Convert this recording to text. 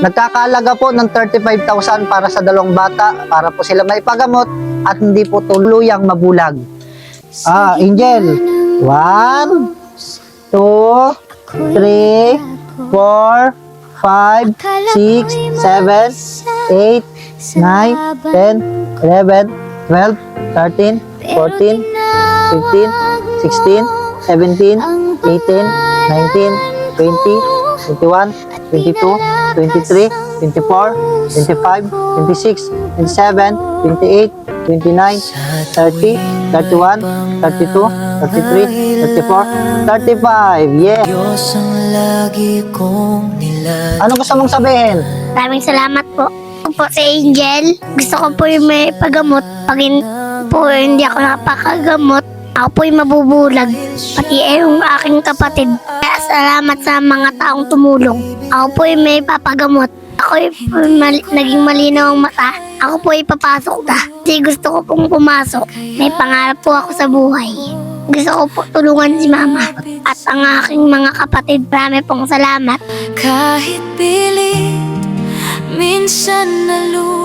Nagkakalaga po ng 35,000 para sa dalawang bata para po sila maipagamot at hindi po tuluyang mabulag. Angel. 1, 2, 3, 4, 5, 6, 7, 8, 9, 10, 11, 12, 13, 14, 15, 16, 17, 18, 19, 20, 21, 22, 23, 24, 25, 26, 27, 28, 29, 30, 31, 32, 33, 34, 35. Yeah! Ano gusto mong sabihin? Maraming salamat po. Ako po si Angel. Gusto ko po yung may pagamot. Pag hindi ako nakapakagamot, ako po yung mabubulag. Pati yung aking kapatid. Kaya salamat sa mga taong tumulong. Ako po yung may papagamot. Ako yung naging malinaw ang mata. Ako po yung papasok na. Kasi gusto ko pong pumasok. May pangarap po ako sa buhay. Gusto ko po tulungan si mama at ang aking mga kapatid. Marami pong salamat. Kahit pilit, minsan naluwa